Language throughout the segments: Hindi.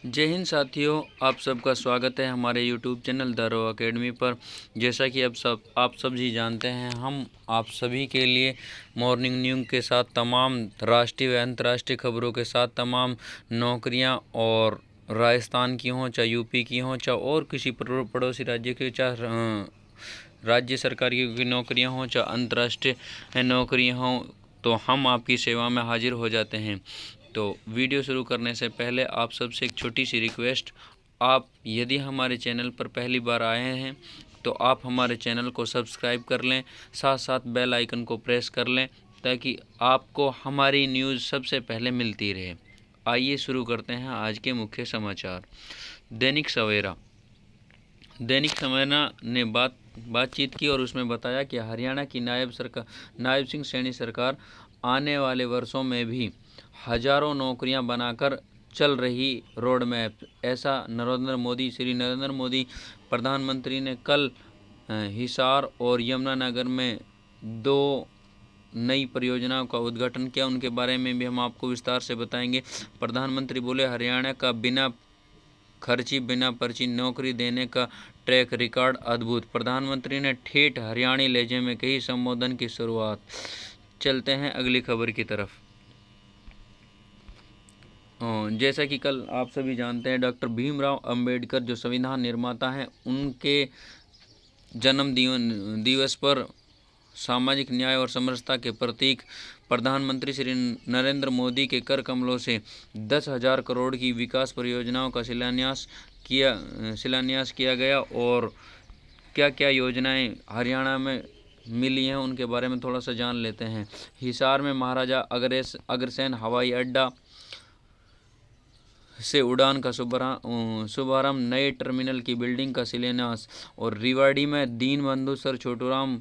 जय हिंद साथियों, आप सबका स्वागत है हमारे YouTube channel the row academy पर। जैसा कि आप सब ही जानते हैं, हम आप सभी के लिए मॉर्निंग न्यूज़ के साथ तमाम राष्ट्रीय व अंतर्राष्ट्रीय खबरों के साथ तमाम नौकरियां और राजस्थान की हों, चाहे यूपी की हों, चाहे और किसी पड़ोसी राज्य की, चाहे राज्य सरकार की नौकरियाँ हों, चाहे अंतर्राष्ट्रीय नौकरियाँ हों, तो हम आपकी सेवा में हाजिर हो जाते हैं। तो वीडियो शुरू करने से पहले आप सबसे एक छोटी सी रिक्वेस्ट, आप यदि हमारे चैनल पर पहली बार आए हैं तो आप हमारे चैनल को सब्सक्राइब कर लें, साथ साथ बेल आइकन को प्रेस कर लें ताकि आपको हमारी न्यूज़ सबसे पहले मिलती रहे। आइए शुरू करते हैं आज के मुख्य समाचार। दैनिक सवेरा ने बातचीत की और उसमें बताया कि हरियाणा की नायब सिंह सैनी सरकार आने वाले वर्षों में भी हजारों नौकरियां बनाकर चल रही रोड मैप। ऐसा श्री नरेंद्र मोदी प्रधानमंत्री ने कल हिसार और यमुनानगर में 2 नई परियोजनाओं का उद्घाटन किया। उनके बारे में भी हम आपको विस्तार से बताएंगे। प्रधानमंत्री बोले, हरियाणा का बिना खर्ची बिना पर्ची नौकरी देने का ट्रैक रिकॉर्ड अद्भुत। प्रधानमंत्री ने ठेठ हरियाणी लहजे में कही संबोधन की शुरुआत। चलते हैं अगली खबर की तरफ। जैसा कि कल आप सभी जानते हैं, डॉक्टर भीमराव अंबेडकर जो संविधान निर्माता हैं, उनके जन्म दिवस पर सामाजिक न्याय और समरसता के प्रतीक प्रधानमंत्री श्री नरेंद्र मोदी के कर कमलों से 10,000 करोड़ की विकास परियोजनाओं का शिलान्यास किया गया। और क्या क्या योजनाएं हरियाणा में मिली हैं उनके बारे में थोड़ा सा जान लेते हैं। हिसार में महाराजा अग्रसेन हवाई अड्डा से उड़ान का शुभारंभ, नए टर्मिनल की बिल्डिंग का शिलान्यास। और रेवाड़ी में Deenbandhu sir Chhoturam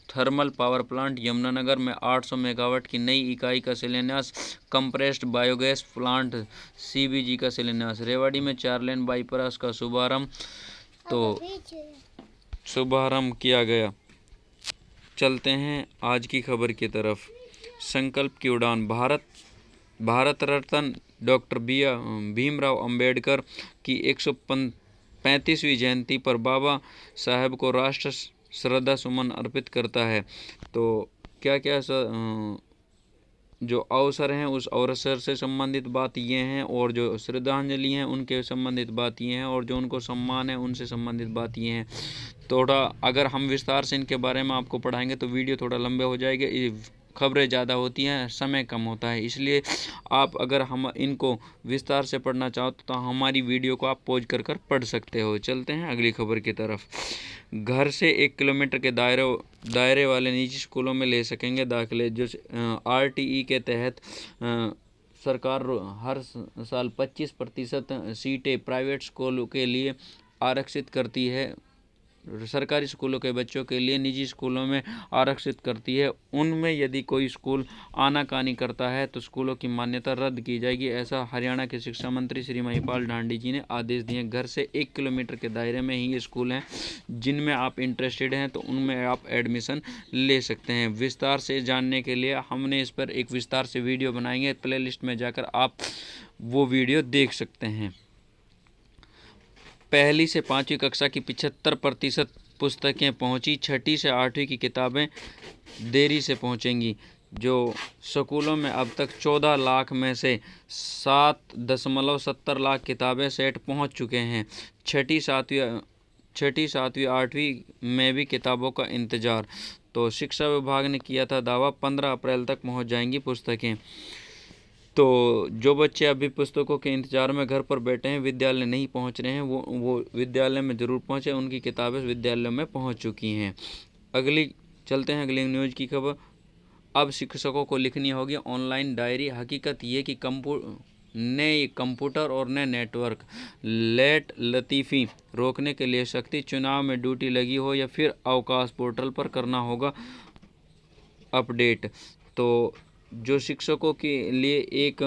thermal power plant, Yamunanagar में 800 मेगावाट की नई इकाई का शिलान्यास। कंप्रेस्ड बायोगैस प्लांट सीबीजी का शिलान्यास। रेवाड़ी में 4 लेन बाईपास का शुभारंभ किया गया। चलते हैं आज की खबर की तरफ। संकल्प की उड़ान। भारत रत्न डॉक्टर भीमराव अंबेडकर की 135वीं जयंती पर बाबा साहेब को राष्ट्र श्रद्धा सुमन अर्पित करता है। तो क्या क्या जो अवसर हैं उस अवसर से संबंधित बात ये हैं, और जो श्रद्धांजलि हैं उनके संबंधित बात ये हैं, और जो उनको सम्मान है उनसे संबंधित बात ये हैं। थोड़ा अगर हम विस्तार से इनके बारे में आपको पढ़ाएंगे तो वीडियो थोड़ा लंबे हो जाएगा। खबरें ज़्यादा होती हैं, समय कम होता है, इसलिए आप अगर हम इनको विस्तार से पढ़ना चाहो तो हमारी वीडियो को आप पॉज कर पढ़ सकते हो। चलते हैं अगली खबर की तरफ। घर से 1 किलोमीटर के दायरे वाले निजी स्कूलों में ले सकेंगे दाखिले। जो RTE के तहत सरकार हर साल 25% सीटें प्राइवेट स्कूलों के लिए आरक्षित करती है। सरकारी स्कूलों के बच्चों के लिए निजी स्कूलों में आरक्षित करती है। उनमें यदि कोई स्कूल आनाकानी करता है तो स्कूलों की मान्यता रद्द की जाएगी। ऐसा हरियाणा के शिक्षा मंत्री श्री महिपाल ढांडी जी ने आदेश दिए। घर से 1 किलोमीटर के दायरे में ही ये स्कूल हैं। जिनमें आप इंटरेस्टेड हैं तो उनमें आप एडमिशन ले सकते हैं। विस्तार से जानने के लिए हमने इस पर एक विस्तार से वीडियो बनाएंगे, प्ले लिस्ट में जाकर आप वो वीडियो देख सकते हैं। पहली से 5वीं कक्षा की 75% पुस्तकें पहुंची। 6ठी से 8वीं की किताबें देरी से पहुंचेंगी। जो स्कूलों में अब तक 14 लाख में से 7.70 लाख किताबें सेट पहुंच चुके हैं। 6ठी 7वीं 8वीं में भी किताबों का इंतज़ार। तो शिक्षा विभाग ने किया था दावा 15 अप्रैल तक पहुँच जाएंगी पुस्तकें। तो जो बच्चे अभी पुस्तकों के इंतज़ार में घर पर बैठे हैं, विद्यालय नहीं पहुंच रहे हैं, वो विद्यालय में ज़रूर पहुंचे। उनकी किताबें विद्यालय में पहुंच चुकी हैं। चलते हैं अगली न्यूज़ की खबर। अब शिक्षकों को लिखनी होगी ऑनलाइन डायरी। हकीकत ये कि नए कंप्यूटर और नए नेटवर्क लेट लतीफ़ी रोकने के लिए सख्ती। चुनाव में ड्यूटी लगी हो या फिर अवकाश, पोर्टल पर करना होगा अपडेट। तो जो शिक्षकों के लिए एक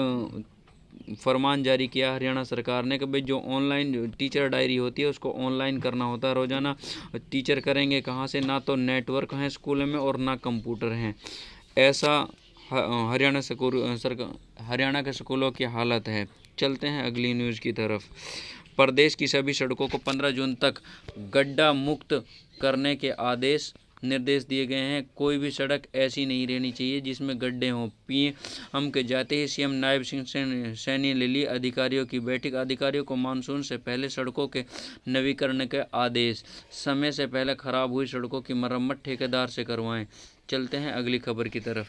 फरमान जारी किया हरियाणा सरकार ने कि भाई जो ऑनलाइन टीचर डायरी होती है उसको ऑनलाइन करना होता है रोज़ाना। टीचर करेंगे कहाँ से? ना तो नेटवर्क हैं स्कूल में और ना कंप्यूटर हैं। ऐसा हरियाणा के स्कूलों की हालत है। चलते हैं अगली न्यूज़ की तरफ। प्रदेश की सभी सड़कों को 15 जून तक गड्ढा मुक्त करने के निर्देश दिए गए हैं। कोई भी सड़क ऐसी नहीं रहनी चाहिए जिसमें गड्ढे हों। पीएम के जाते ही सीएम नायब सिंह सैनी ने ली अधिकारियों की बैठक। अधिकारियों को मानसून से पहले सड़कों के नवीकरण के आदेश। समय से पहले खराब हुई सड़कों की मरम्मत ठेकेदार से करवाएं। चलते हैं अगली खबर की तरफ।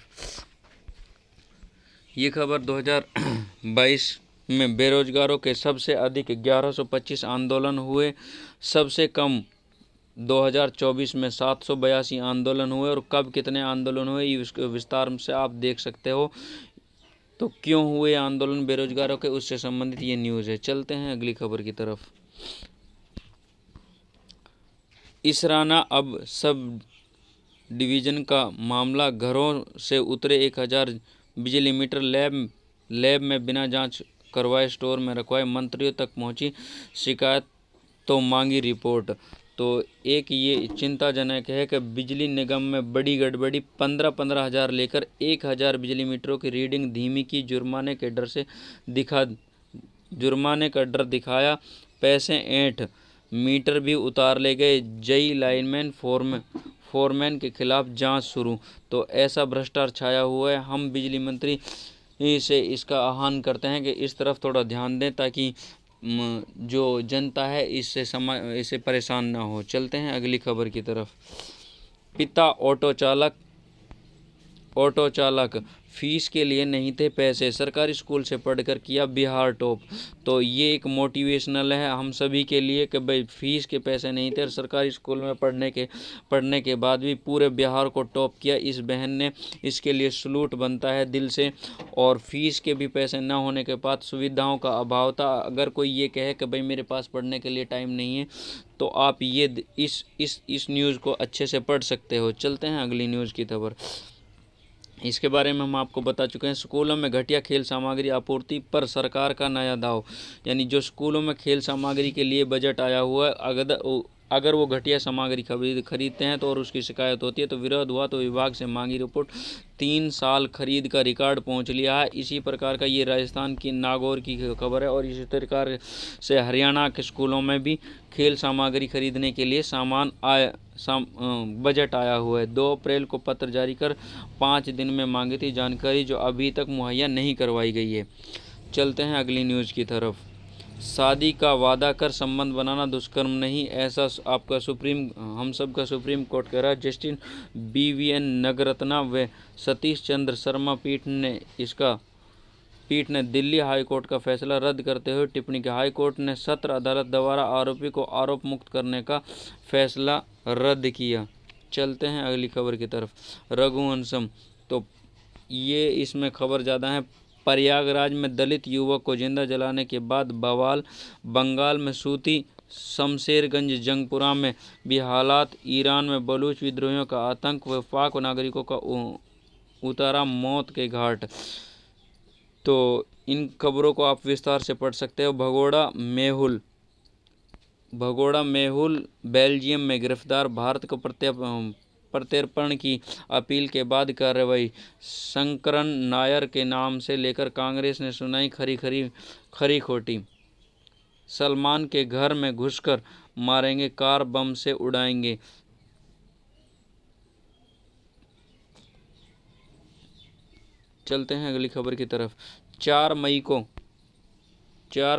ये खबर 2022 में बेरोजगारों के सबसे अधिक 1125 आंदोलन हुए, सबसे कम 2024 में 782 आंदोलन हुए। और कब कितने आंदोलन हुए इसके विस्तार से आप देख सकते हो। तो क्यों हुए आंदोलन बेरोजगारों के, उससे संबंधित ये न्यूज़ है। चलते हैं अगली खबर की तरफ। इसराना अब सब डिवीज़न का मामला, घरों से उतरे 1000 बिजली मीटर लैब में बिना जांच करवाए स्टोर में रखवाए। मंत्रियों तक पहुंची शिकायत तो मांगी रिपोर्ट। तो एक ये चिंताजनक है कि बिजली निगम में बड़ी गड़बड़ी। 15 हज़ार लेकर 1000 बिजली मीटरों की रीडिंग धीमी की। जुर्माने का डर दिखाया, पैसे ऐंठ मीटर भी उतार ले गए। जई लाइनमैन फोरमैन के खिलाफ जांच शुरू। तो ऐसा भ्रष्टाचार छाया हुआ है। हम बिजली मंत्री से इसका आह्वान करते हैं कि इस तरफ थोड़ा ध्यान दें ताकि जो जनता है इससे परेशान ना हो। चलते हैं अगली खबर की तरफ। पिता ऑटो चालक फीस के लिए नहीं थे पैसे, सरकारी स्कूल से पढ़कर किया बिहार टॉप। तो ये एक मोटिवेशनल है हम सभी के लिए कि भाई फीस के पैसे नहीं थे, सरकारी स्कूल में पढ़ने के बाद भी पूरे बिहार को टॉप किया इस बहन ने। इसके लिए सलूट बनता है दिल से। और फीस के भी पैसे न होने के बाद सुविधाओं का अभाव था। अगर कोई ये कहे कि भाई मेरे पास पढ़ने के लिए टाइम नहीं है, तो आप ये इस न्यूज़ को अच्छे से पढ़ सकते हो। चलते हैं अगली न्यूज़ की खबर। इसके बारे में हम आपको बता चुके हैं। स्कूलों में घटिया खेल सामग्री आपूर्ति पर सरकार का नया दाव। यानी जो स्कूलों में खेल सामग्री के लिए बजट आया हुआ है, अगर वो घटिया सामग्री खरीदते हैं तो और उसकी शिकायत होती है तो विरोध हुआ तो विभाग से मांगी रिपोर्ट। 3 साल खरीद का रिकॉर्ड पहुंच लिया है। इसी प्रकार का ये राजस्थान की नागौर की खबर है। और इसी प्रकार से हरियाणा के स्कूलों में भी खेल सामग्री खरीदने के लिए बजट आया हुआ है। 2 अप्रैल को पत्र जारी कर 5 दिन में मांगी थी जानकारी, जो अभी तक मुहैया नहीं करवाई गई है। चलते हैं अगली न्यूज़ की तरफ। शादी का वादा कर संबंध बनाना दुष्कर्म नहीं, ऐसा हम सब का सुप्रीम कोर्ट कह रहा है। जस्टिस BVN नगरत्ना व सतीश चंद्र शर्मा पीठ ने दिल्ली हाई कोर्ट का फैसला रद्द करते हुए टिप्पणी की। हाई कोर्ट ने सत्र अदालत द्वारा आरोपी को आरोप मुक्त करने का फैसला रद्द किया। चलते हैं अगली खबर की तरफ। रघुवंशम, तो ये इसमें खबर ज़्यादा है। प्रयागराज में दलित युवक को जिंदा जलाने के बाद बवाल। बंगाल में सूती, शमशेरगंज, जंगपुरा में भी हालात। ईरान में बलूच विद्रोहियों का आतंक व पाक नागरिकों का उतारा मौत के घाट। तो इन खबरों को आप विस्तार से पढ़ सकते हो। भगोड़ा मेहुल बेल्जियम में गिरफ्तार। भारत को प्रत्यर्पण की अपील के बाद कार्रवाई। शंकरन नायर के नाम से लेकर कांग्रेस ने सुनाई खरी खोटी। सलमान के घर में घुसकर मारेंगे, कार बम से उड़ाएंगे। चलते हैं अगली खबर की तरफ। 4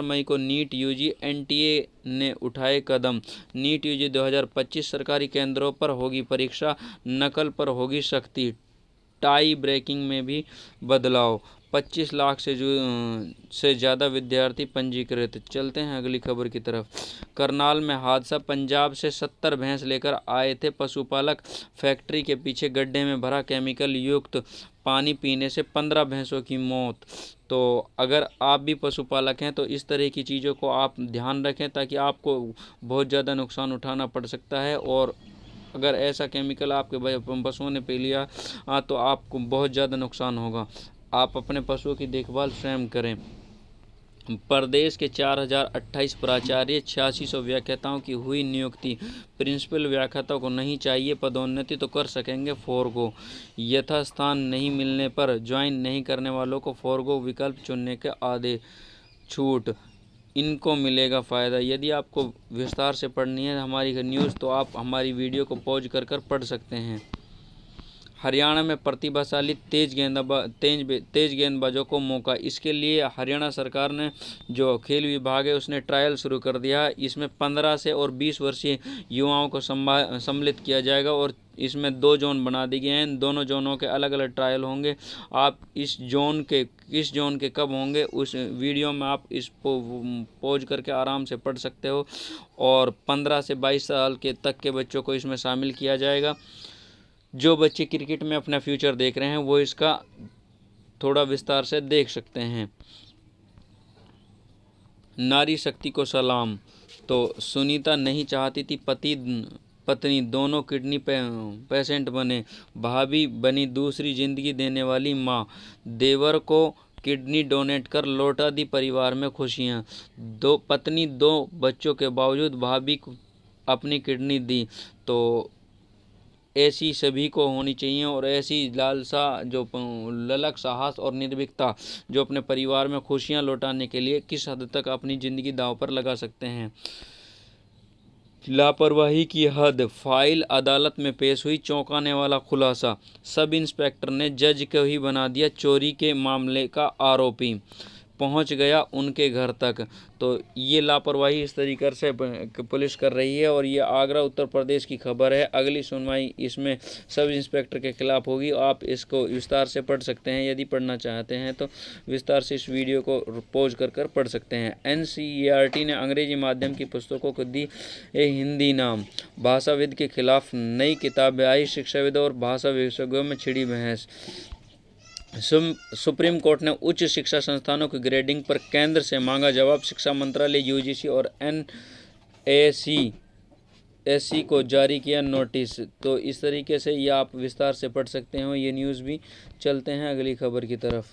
मई को नीट यूजी NTA ने उठाए कदम। नीट यूजी 2025 सरकारी केंद्रों पर होगी परीक्षा, नकल पर होगी सख्ती। टाई ब्रेकिंग में भी बदलाव। 25 लाख से ज़्यादा विद्यार्थी पंजीकृत। चलते हैं अगली खबर की तरफ। करनाल में हादसा। पंजाब से 70 भैंस लेकर आए थे पशुपालक। फैक्ट्री के पीछे गड्ढे में भरा केमिकल युक्त पानी पीने से 15 भैंसों की मौत। तो अगर आप भी पशुपालक हैं तो इस तरह की चीज़ों को आप ध्यान रखें, ताकि आपको बहुत ज़्यादा नुकसान उठाना पड़ सकता है। और अगर ऐसा केमिकल आपके पशुओं ने पी लिया तो आपको बहुत ज़्यादा नुकसान होगा। आप अपने पशुओं की देखभाल स्वयं करें। प्रदेश के 4028 प्राचार्य, 8600 व्याख्याताओं की हुई नियुक्ति। प्रिंसिपल व्याख्याता को नहीं चाहिए पदोन्नति तो कर सकेंगे फॉरगो। यथास्थान नहीं मिलने पर ज्वाइन नहीं करने वालों को फॉरगो विकल्प चुनने के आदेश। छूट, इनको मिलेगा फ़ायदा। यदि आपको विस्तार से पढ़नी है हमारी न्यूज़ तो आप हमारी वीडियो को पॉज कर पढ़ सकते हैं। हरियाणा में प्रतिभाशाली तेज गेंदबाजों को मौका। इसके लिए हरियाणा सरकार ने जो खेल विभाग है उसने ट्रायल शुरू कर दिया है। इसमें 15 से और 20 वर्षीय युवाओं को सम्मिलित किया जाएगा और इसमें 2 जोन बना दिए गए हैं। दोनों जोनों के अलग अलग ट्रायल होंगे। आप किस जोन के कब होंगे उस वीडियो में आप इस पॉज करके आराम से पढ़ सकते हो। और 15 से 22 साल के तक के बच्चों को इसमें शामिल किया जाएगा। जो बच्चे क्रिकेट में अपना फ्यूचर देख रहे हैं वो इसका थोड़ा विस्तार से देख सकते हैं। नारी शक्ति को सलाम। तो सुनीता नहीं चाहती थी पत्नी दोनों किडनी पेशेंट बने, भाभी बनी दूसरी जिंदगी देने वाली माँ। देवर को किडनी डोनेट कर लौटा दी परिवार में खुशियाँ। पत्नी 2 बच्चों के बावजूद भाभी को अपनी किडनी दी। तो ऐसी सभी को होनी चाहिए और ऐसी लालसा जो ललक, साहस और निर्भीकता जो अपने परिवार में खुशियां लौटाने के लिए किस हद तक अपनी ज़िंदगी दांव पर लगा सकते हैं। लापरवाही की हद, फाइल अदालत में पेश हुई चौंकाने वाला खुलासा। सब इंस्पेक्टर ने जज को ही बना दिया चोरी के मामले का आरोपी, पहुंच गया उनके घर तक। तो ये लापरवाही इस तरीके से पुलिस कर रही है और ये आगरा उत्तर प्रदेश की खबर है। अगली सुनवाई इसमें सब इंस्पेक्टर के खिलाफ होगी। आप इसको विस्तार से पढ़ सकते हैं। यदि पढ़ना चाहते हैं तो विस्तार से इस वीडियो को पॉज कर पढ़ सकते हैं। NCERT ने अंग्रेजी माध्यम की पुस्तकों को दी हिंदी नाम। भाषाविद के खिलाफ नई किताबें आई, शिक्षाविद और भाषा विशेषज्ञों में छिड़ी बहस। सुप्रीम कोर्ट ने उच्च शिक्षा संस्थानों की ग्रेडिंग पर केंद्र से मांगा जवाब। शिक्षा मंत्रालय UGC और NAC को जारी किया नोटिस। तो इस तरीके से ये आप विस्तार से पढ़ सकते हैं ये न्यूज़ भी। चलते हैं अगली खबर की तरफ।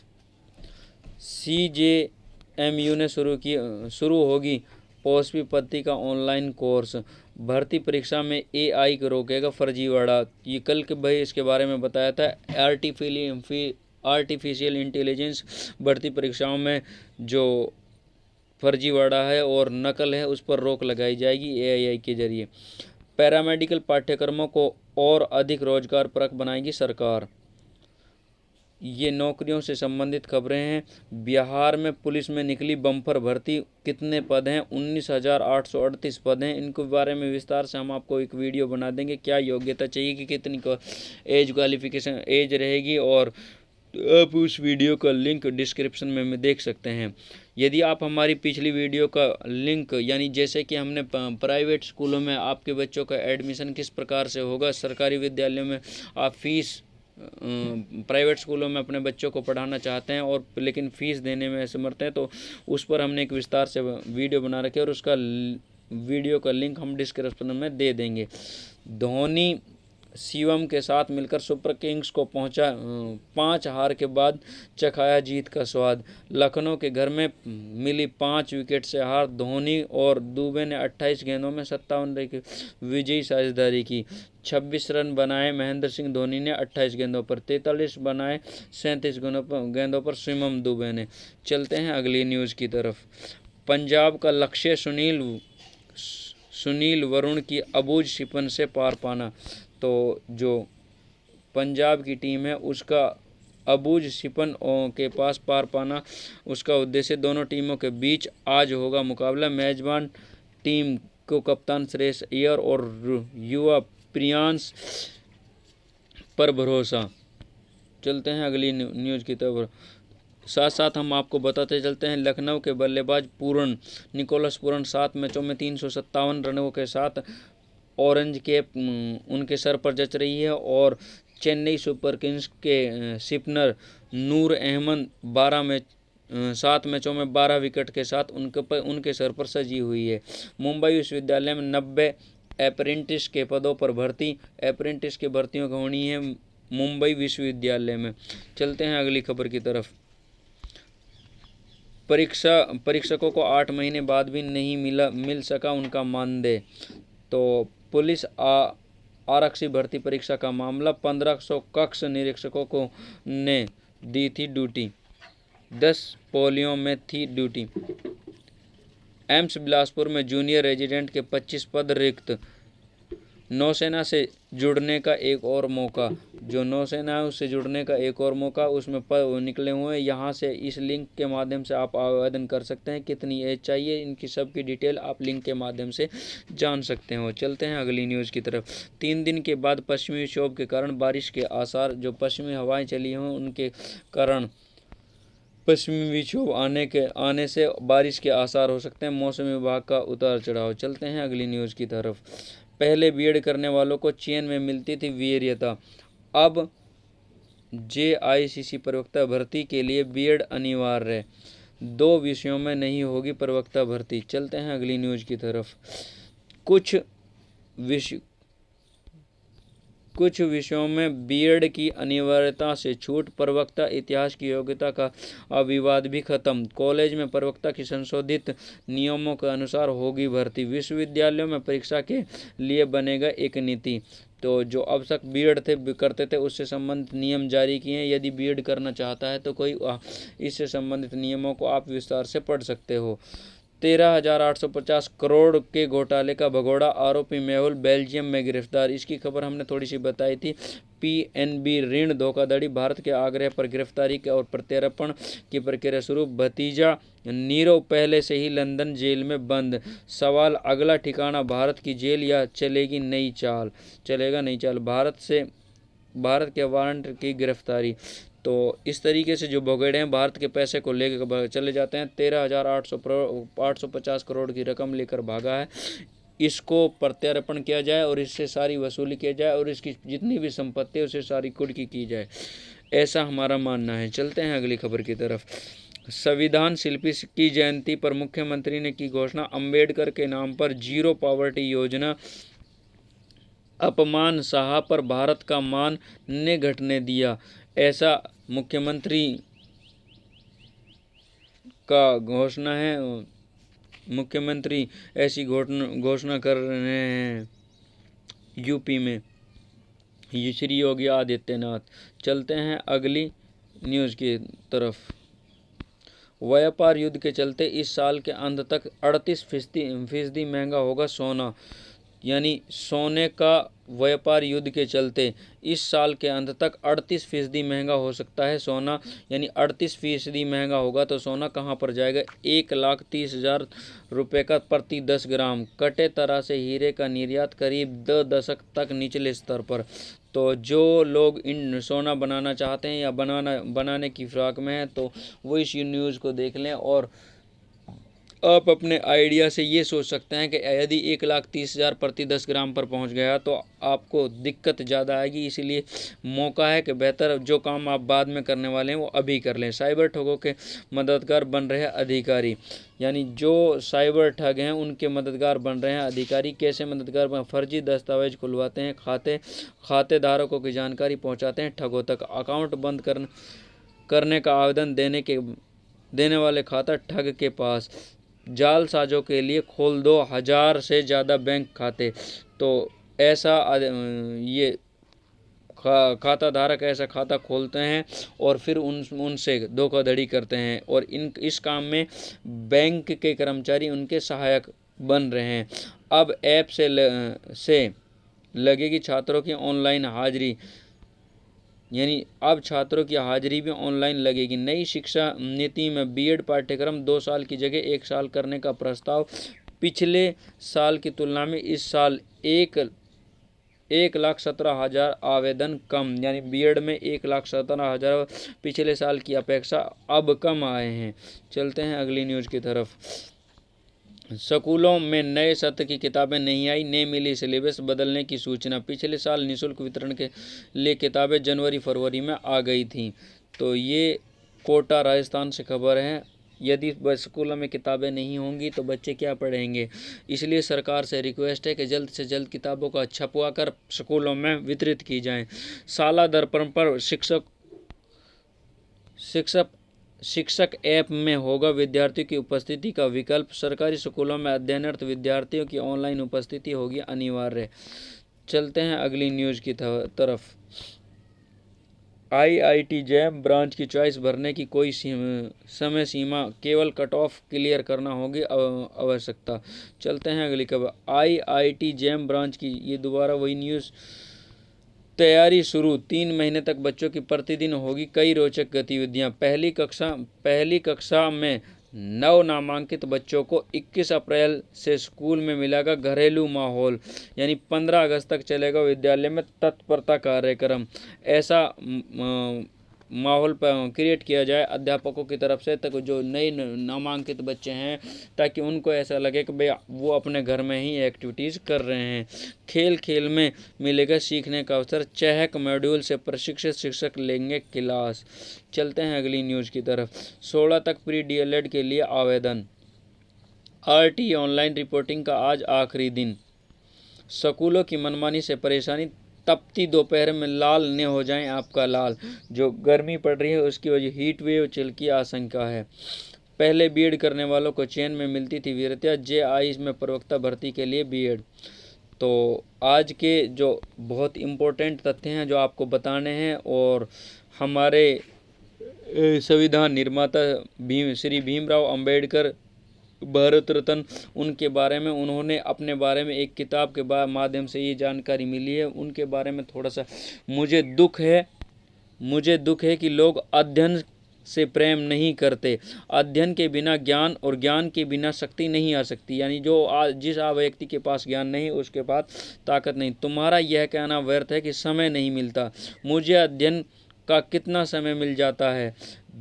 CJMU ने शुरू होगी पौष्पी पद्धति का ऑनलाइन कोर्स। भर्ती परीक्षा में AI को रोकेगा फर्जीवाड़ा। ये कल के भाई इसके बारे में बताया था। आर्टिफिशियल इंटेलिजेंस भर्ती परीक्षाओं में जो फर्जीवाड़ा है और नकल है उस पर रोक लगाई जाएगी AI के जरिए। पैरामेडिकल पाठ्यक्रमों को और अधिक रोजगार परक बनाएगी सरकार। ये नौकरियों से संबंधित खबरें हैं। बिहार में पुलिस में निकली बम्पर भर्ती। कितने पद हैं? 19,838 पद हैं। इनको बारे में विस्तार से हम आपको एक वीडियो बना देंगे। क्या योग्यता चाहिए कि कितनी एज क्वालिफिकेशन एज रहेगी और आप उस वीडियो का लिंक डिस्क्रिप्शन में देख सकते हैं। यदि आप हमारी पिछली वीडियो का लिंक यानी जैसे कि हमने प्राइवेट स्कूलों में आपके बच्चों का एडमिशन किस प्रकार से होगा, सरकारी विद्यालयों में आप फीस प्राइवेट स्कूलों में अपने बच्चों को पढ़ाना चाहते हैं और लेकिन फ़ीस देने में असमर्थ हैं तो उस पर हमने एक विस्तार से वीडियो बना रखे और उसका वीडियो का लिंक हम डिस्क्रिप्शन में दे देंगे। धोनी शिवम के साथ मिलकर सुपर किंग्स को पहुंचा 5 हार के बाद चखाया जीत का स्वाद। लखनऊ के घर में मिली 5 विकेट से हार। धोनी और दुबे ने 28 गेंदों में 57 रन की विजयी साझेदारी की। 26 रन बनाए महेंद्र सिंह धोनी ने 28 गेंदों पर, 43 बनाए 37 गेंदों पर शिवम दुबे ने। चलते हैं अगली न्यूज़ की तरफ। पंजाब का लक्ष्य सुनील वरुण की अबूझ शिपन से पार पाना। तो जो पंजाब की टीम है उसका अबूझ शिपन के पास पार पाना उसका उद्देश्य। दोनों टीमों के बीच आज होगा मुकाबला। मेजबान टीम को कप्तान श्रेयस अय्यर और युवा प्रियांश पर भरोसा। चलते हैं अगली न्यूज़ की तरफ। साथ साथ हम आपको बताते चलते हैं लखनऊ के बल्लेबाज निकोलस पूरन 7 मैचों में 357 रनों के साथ ऑरेंज कैप उनके सर पर जच रही है। और चेन्नई सुपर किंग्स के स्पिनर नूर अहमद 7 मैचों में 12 विकेट के साथ उनके सर पर सजी हुई है। मुंबई विश्वविद्यालय में 90 अप्रेंटिस के पदों पर भर्ती। अप्रेंटिस की भर्तियों की होनी है मुंबई विश्वविद्यालय में। चलते हैं अगली खबर की तरफ। परीक्षकों को 8 महीने बाद भी नहीं मिल सका उनका मानदेय। तो पुलिस आरक्षी भर्ती परीक्षा का मामला। 1500 कक्ष निरीक्षकों को ने दी थी ड्यूटी। 10 पोलियो में थी ड्यूटी। एम्स बिलासपुर में जूनियर रेजिडेंट के 25 पद रिक्त। नौसेना से जुड़ने का एक और मौका, जो नौसेना है उससे जुड़ने का एक और मौका, उसमें निकले हुए हैं। यहाँ से इस लिंक के माध्यम से आप आवेदन कर सकते हैं। कितनी एज चाहिए, इनकी सब की डिटेल आप लिंक के माध्यम से जान सकते हो। चलते हैं अगली न्यूज़ की तरफ। 3 दिन के बाद पश्चिमी विक्षोभ के कारण बारिश के आसार। जो पश्चिमी हवाएं चली हों उनके कारण पश्चिमी विक्षोभ आने से बारिश के आसार हो सकते हैं। मौसम विभाग का उतार चढ़ाव। चलते हैं अगली न्यूज़ की तरफ। पहले बीएड करने वालों को चयन में मिलती थी वरीयता, अब जेआईसीसी प्रवक्ता भर्ती के लिए बीएड अनिवार्य। 2 विषयों में नहीं होगी प्रवक्ता भर्ती। चलते हैं अगली न्यूज़ की तरफ। कुछ विषयों में बीएड की अनिवार्यता से छूट। प्रवक्ता इतिहास की योग्यता का विवाद भी खत्म। कॉलेज में प्रवक्ता की संशोधित नियमों के अनुसार होगी भर्ती। विश्वविद्यालयों में परीक्षा के लिए बनेगा एक नीति। तो जो अब तक बीएड करते थे उससे संबंधित नियम जारी किए हैं। यदि बीएड करना चाहता है तो कोई इससे संबंधित नियमों को आप विस्तार से पढ़ सकते हो। 13,850 करोड़ के घोटाले का भगोड़ा। आरोपी मेहुल बेल्जियम में गिरफ्तार। इसकी खबर हमने थोड़ी सी बताई थी। पीएनबी ऋण धोखाधड़ी, भारत के आग्रह पर गिरफ्तारी और प्रत्यर्पण की प्रक्रिया शुरू। भतीजा नीरव पहले से ही लंदन जेल में बंद। सवाल, अगला ठिकाना भारत की जेल या चलेगा नई चाल। भारत के वारंट की गिरफ्तारी। तो इस तरीके से जो भगोड़े हैं भारत के पैसे को लेकर चले जाते हैं। 13,850 करोड़ की रकम लेकर भागा है। इसको प्रत्यर्पण किया जाए और इससे सारी वसूली की जाए और इसकी जितनी भी संपत्ति है उसे सारी कुर्की की जाए, ऐसा हमारा मानना है। चलते हैं अगली खबर की तरफ। संविधान शिल्पी की जयंती पर मुख्यमंत्री ने की घोषणा। अंबेडकर के नाम पर जीरो पॉवर्टी योजना। अपमान सहा पर भारत का मान ने घटने दिया, ऐसा मुख्यमंत्री का घोषणा है। मुख्यमंत्री ऐसी घोषणा कर रहे हैं यूपी में श्री योगी आदित्यनाथ। चलते हैं अगली न्यूज़ की तरफ। व्यापार युद्ध के चलते इस साल के अंत तक 38% महंगा होगा सोना। यानी सोने का व्यापार युद्ध के चलते इस साल के अंत तक 38% महंगा हो सकता है सोना। यानी 38% महंगा होगा तो सोना कहाँ पर जाएगा? 1,30,000 रुपये का प्रति 10 ग्राम। कटे तरह से हीरे का निर्यात करीब 2 दशक तक निचले स्तर पर। तो जो लोग इन सोना बनाना चाहते हैं या बनाने की फिराक में हैं तो वो इस न्यूज़ को देख लें और आप अपने आइडिया से ये सोच सकते हैं कि यदि 1,30,000 प्रति 10 ग्राम पर पहुंच गया तो आपको दिक्कत ज़्यादा आएगी। इसीलिए मौका है कि बेहतर जो काम आप बाद में करने वाले हैं वो अभी कर लें। साइबर ठगों के मददगार बन रहे हैं अधिकारी। यानी जो साइबर ठग हैं उनके मददगार बन रहे हैं अधिकारी। कैसे मददगार? फर्जी दस्तावेज खुलवाते हैं, खातेदारकों की जानकारी पहुँचाते हैं ठगों तक। अकाउंट बंद करने का आवेदन देने वाले खाता ठग के पास। जालसाजों के लिए खोल दो 1000 से ज़्यादा बैंक खाते। तो ऐसा ये खाता धारक ऐसा खाता खोलते हैं और फिर उनसे धोखाधड़ी करते हैं और इस काम में बैंक के कर्मचारी उनके सहायक बन रहे हैं। अब ऐप से लगेगी छात्रों की ऑनलाइन हाजिरी। यानी अब छात्रों की हाजिरी भी ऑनलाइन लगेगी। नई शिक्षा नीति में बीएड पाठ्यक्रम 2 साल की जगह 1 साल करने का प्रस्ताव। पिछले साल की तुलना में इस साल 1,17,000 आवेदन कम। यानी बीएड में 1,17,000 पिछले साल की अपेक्षा अब कम आए हैं। चलते हैं अगली न्यूज़ की तरफ। स्कूलों में नए सत्र की किताबें नहीं आई, नहीं मिली सिलेबस बदलने की सूचना। पिछले साल निःशुल्क वितरण के लिए किताबें जनवरी-फरवरी में आ गई थीं। तो ये कोटा राजस्थान से खबर है। यदि स्कूलों में किताबें नहीं होंगी तो बच्चे क्या पढ़ेंगे? इसलिए सरकार से रिक्वेस्ट है कि जल्द से जल्द किताबों का छपवा कर स्कूलों में वितरित की जाएँ। शाला दर्पण पर शिक्षक ऐप में होगा विद्यार्थियों की उपस्थिति का विकल्प। सरकारी स्कूलों में अध्ययनरत विद्यार्थियों की ऑनलाइन उपस्थिति होगी अनिवार्य। चलते हैं अगली न्यूज़ की तरफ। IIT जैम ब्रांच की चॉइस भरने की कोई समय सीमा, केवल कट ऑफ क्लियर करना होगी आवश्यकता। चलते हैं अगली खबर। IIT जैम ब्रांच की ये दोबारा वही न्यूज़, तैयारी शुरू, 3 महीने तक बच्चों की प्रतिदिन होगी कई रोचक गतिविधियां। पहली कक्षा में नव नामांकित बच्चों को 21 अप्रैल से स्कूल में मिलेगा घरेलू माहौल, यानी 15 अगस्त तक चलेगा विद्यालय में तत्परता कार्यक्रम। ऐसा माहौल क्रिएट किया जाए अध्यापकों की तरफ से, तक जो नए नामांकित बच्चे हैं, ताकि उनको ऐसा लगे कि भाई वो अपने घर में ही एक्टिविटीज़ कर रहे हैं। खेल खेल में मिलेगा सीखने का अवसर, चहक मॉड्यूल से प्रशिक्षित शिक्षक लेंगे क्लास। चलते हैं अगली न्यूज़ की तरफ। 16 तक प्री DLED के लिए आवेदन। RT ऑनलाइन रिपोर्टिंग का आज आखिरी दिन। स्कूलों की मनमानी से परेशानी, तपती दोपहर में लाल न हो जाएं आपका लाल। जो गर्मी पड़ रही है उसकी वजह हीट वेव चिल की आशंका है। पहले बीएड करने वालों को चयन में मिलती थी वीरता, JIE में प्रवक्ता भर्ती के लिए बीएड। तो आज के जो बहुत इम्पोर्टेंट तथ्य हैं जो आपको बताने हैं, और हमारे संविधान निर्माता श्री भीमराव अंबेडकर भारत रत्न, उनके बारे में उन्होंने अपने बारे में एक किताब के माध्यम से ये जानकारी मिली है। उनके बारे में थोड़ा सा मुझे दुख है कि लोग अध्ययन से प्रेम नहीं करते। अध्ययन के बिना ज्ञान, और ज्ञान के बिना शक्ति नहीं आ सकती। यानी जिस व्यक्ति के पास ज्ञान नहीं उसके पास ताकत नहीं। तुम्हारा यह कहना व्यर्थ है कि समय नहीं मिलता। मुझे अध्ययन का कितना समय मिल जाता है।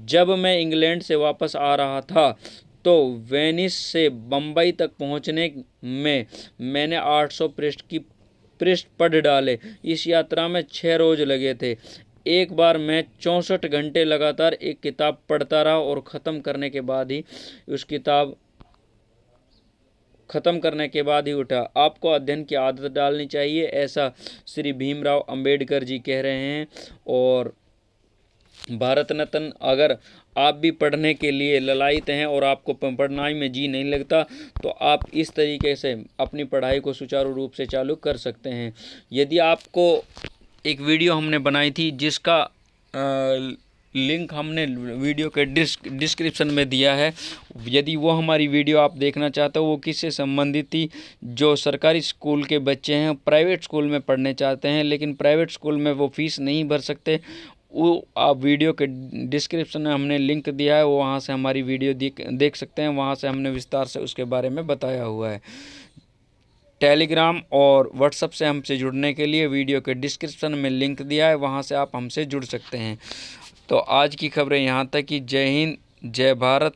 जब मैं इंग्लैंड से वापस आ रहा था तो वेनिस से बम्बई तक पहुंचने में मैंने 800 पृष्ठ पढ़ डाले। इस यात्रा में 6 रोज लगे थे। एक बार मैं 64 घंटे लगातार एक किताब पढ़ता रहा और ख़त्म करने के बाद ही उठा। आपको अध्ययन की आदत डालनी चाहिए, ऐसा श्री भीमराव अंबेडकर जी कह रहे हैं। और भारत रत्न, अगर आप भी पढ़ने के लिए ललायित हैं और आपको पढ़ाई में जी नहीं लगता, तो आप इस तरीके से अपनी पढ़ाई को सुचारू रूप से चालू कर सकते हैं। यदि आपको एक वीडियो हमने बनाई थी जिसका लिंक हमने वीडियो के डिस्क्रिप्शन में दिया है, यदि वो हमारी वीडियो आप देखना चाहते हो, वो किससे संबंधित थी, जो सरकारी स्कूल के बच्चे हैं प्राइवेट स्कूल में पढ़ने चाहते हैं लेकिन प्राइवेट स्कूल में वो फीस नहीं भर सकते, वो आप वीडियो के डिस्क्रिप्शन में हमने लिंक दिया है, वो वहाँ से हमारी वीडियो देख सकते हैं। वहाँ से हमने विस्तार से उसके बारे में बताया हुआ है। टेलीग्राम और व्हाट्सएप से हमसे जुड़ने के लिए वीडियो के डिस्क्रिप्शन में लिंक दिया है, वहाँ से आप हमसे जुड़ सकते हैं। तो आज की खबरें यहाँ तक कि जय हिंद, जय भारत।